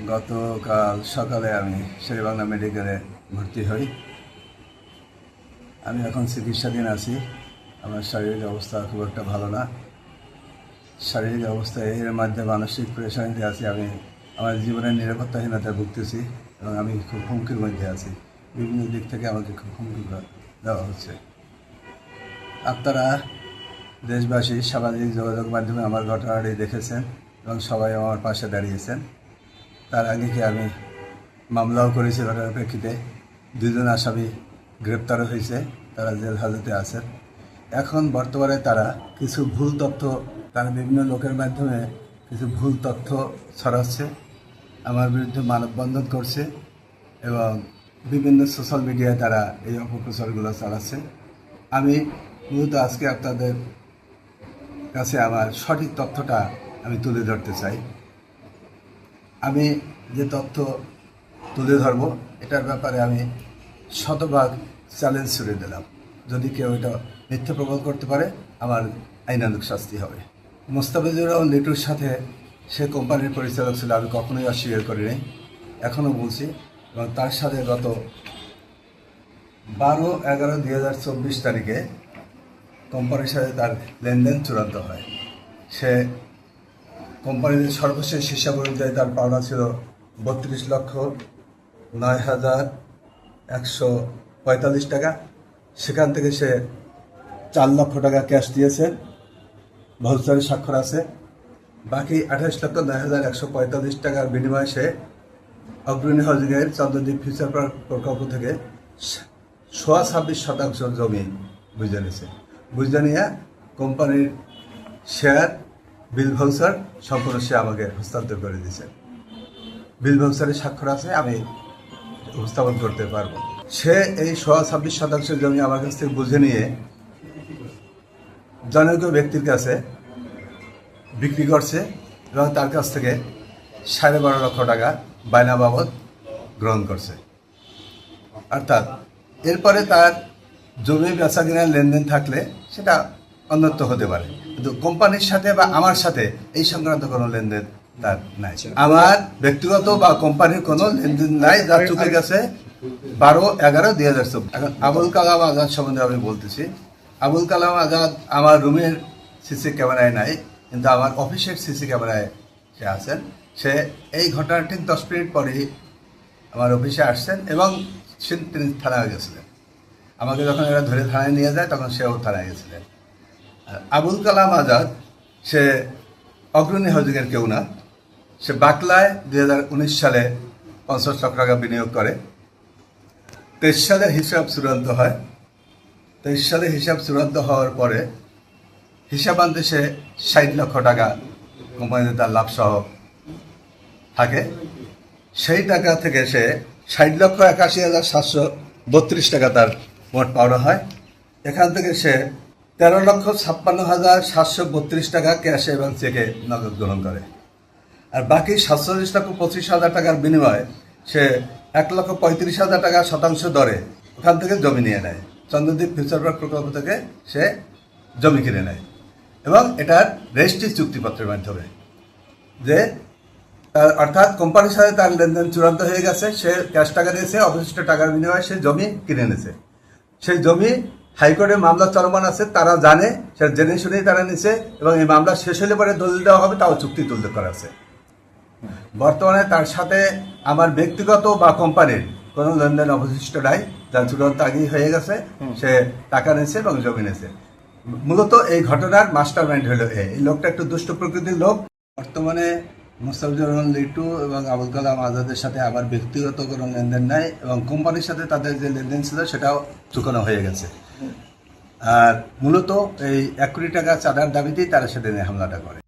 গতকাল সকালে আমি শেরেবাংলা মেডিকেলে ভর্তি হই। আমি এখন চিকিৎসাধীন আছি। আমার শারীরিক অবস্থা খুব একটা ভালো না। শারীরিক অবস্থা এর মধ্যে মানসিক প্রেশারে আছি। আমি আমার জীবনের নিরাপত্তাহীনতায় ভুগতেছি এবং আমি খুব হুমকির মধ্যে আছি। বিভিন্ন দিক থেকে আমাকে খুব হুমকি দেওয়া হচ্ছে। আপনারা দেশবাসী সামাজিক যোগাযোগ মাধ্যমে আমার ঘটনাটি দেখেছেন এবং সবাই আমার পাশে দাঁড়িয়েছেন। তার আগে কি আমি মামলাও করেছি ঘটনার প্রেক্ষিতে। দুজন আসামি গ্রেপ্তারও হয়েছে, তারা জেল হাজতে আছেন। এখন বর্তমানে তারা কিছু ভুল তথ্য, তারা বিভিন্ন লোকের মাধ্যমে কিছু ভুল তথ্য ছড়াচ্ছে, আমার বিরুদ্ধে মানববন্ধন করছে এবং বিভিন্ন সোশ্যাল মিডিয়ায় তারা এই অপপ্রচারগুলো চালাচ্ছে। আমি মূলত আজকে আপনাদের কাছে আমার সঠিক তথ্যটা আমি তুলে ধরতে চাই। আমি যে তথ্য তুলে ধরব এটার ব্যাপারে আমি শতভাগ চ্যালেঞ্জ ছুড়ে দিলাম। যদি কেউ এটা মিথ্যা প্রমাণ করতে পারে আমার আইনানুগ শাস্তি হবে। মোস্তাফিজুর রহমান লিটুর সাথে সে কোম্পানির পরিচালক ছিল, আমি কখনোই অস্বীকার করি নাই, এখনও বলছি। এবং তার সাথে গত 12/11/2024 তারিখে কোম্পানির সাথে তার লেনদেন চূড়ান্ত হয়। সে কোম্পানির সর্বশেষ হিসাব অনুযায়ী তার পাওনা ছিল 32,09,145 টাকা। সেখান থেকে সে 4 লক্ষ টাকা ক্যাশ দিয়েছে, ভাউচারের স্বাক্ষর আছে। বাকি 28,09,145 টাকার বিনিময়ে সে অগ্রণী হাউজিংয়ের চন্দ্রদ্বীপ ফিউচার পার্ক প্রকল্প থেকে 26% জমি বুঝে নিয়েছে। বুঝে নিয়ে কোম্পানির শেয়ার, বিল ভাউচার সম্পূর্ণ সে আমাকে হস্তান্তর করে দিয়েছে। বিল ভাউচারের স্বাক্ষর আছে, আমি উপস্থাপন করতে পারবো। সে এই 26% জমি আমার কাছ থেকে বুঝে নিয়ে জনৈক ব্যক্তির কাছে বিক্রি করছে এবং তার কাছ থেকে 12.5 লক্ষ টাকা বায়না বাবদ গ্রহণ করছে। অর্থাৎ এরপরে তার জমি বেচা কেনার লেনদেন থাকলে সেটা অন্যত্র হতে পারে, কিন্তু কোম্পানির সাথে বা আমার সাথে এই সংক্রান্ত কোনো লেনদেন তার নাই। আমার ব্যক্তিগত বা কোম্পানির কোনো লেনদেন নাই, যার চুকে গেছে 12/11/2024। এখন আবুল কালাম আজাদ সম্বন্ধে আমি বলতেছি। আবুল কালাম আজাদ আমার রুমের সিসি ক্যামেরায় নাই, কিন্তু আমার অফিসের সিসি ক্যামেরায় সে আছেন। সে এই ঘটনার ঠিক 10 মিনিট পরেই আমার অফিসে আসছেন এবং তিনি থানায় গেছিলেন। আমাকে যখন এরা ধরে থানায় নিয়ে যায় তখন সেও থানায় গেছিলেন। আর আবুল কালাম আজাদ সে অগ্রণী হাউজিংয়ের কেউ না। সে বাকলায় 2019 সালে 50 লক্ষ টাকা বিনিয়োগ করে। 23 সালের হিসাব চূড়ান্ত হয়। 23 সালে হিসাব চূড়ান্ত হওয়ার পরে হিসাব আনতে সে 60 লক্ষ টাকা কোম্পানিতে তার লাভ সহ থাকে। সেই টাকা থেকে সে 60,81,732 টাকা তার মোট পাওনা হয়। এখান থেকে সে 13,56,732 টাকা ক্যাশে এবং চেকে নগদ গ্রহণ করে। আর বাকি 47,25,000 টাকার বিনিময়ে সে 1,35,000 টাকা শতাংশ দরে ওখান থেকে জমি নিয়ে নেয়। চন্দ্রদ্বীপ ফিউচার পার্ক প্রকল্প থেকে সে জমি কিনে নেয় এবং এটার রেজিস্ট্রি চুক্তিপত্রের মাধ্যমে, যে অর্থাৎ কোম্পানির সাথে তার লেনদেন চূড়ান্ত হয়ে গেছে। সে ক্যাশ টাকা দিয়েছে, অবশিষ্ট টাকার বিনিময়ে সে জমি কিনে নিয়েছে। সেই জমি হাইকোর্টে মামলা চলমান আছে, তারা জানে, সে জেনে শুনেই তারা নিছে এবং এই মামলা শেষ হলে পরে দলিল দেওয়া হবে, তাও চুক্তিতে উল্লেখ করা আছে। বর্তমানে তার সাথে আমার ব্যক্তিগত বা কোম্পানির কোনো লেনদেন অবশিষ্ট নাই, যার চূড়ান্ত আগেই হয়ে গেছে। সে টাকা নিয়েছে এবং জমি নিয়েছে। মূলত এই ঘটনার মাস্টার মাইন্ড হলো এই লোকটা একটু দুষ্ট প্রকৃতির লোক। বর্তমানে মোস্তাফিজুর রহমান লিটু এবং আবুল কালাম আজাদের সাথে আমার ব্যক্তিগত কোনো লেনদেন নাই এবং কোম্পানির সাথে তাদের যে লেনদেন ছিল সেটাও চুকানো হয়ে গেছে। আর মূলত এই 1 কোটি টাকা চাঁদার দাবিতেই তারা সেদিনে হামলাটা করে।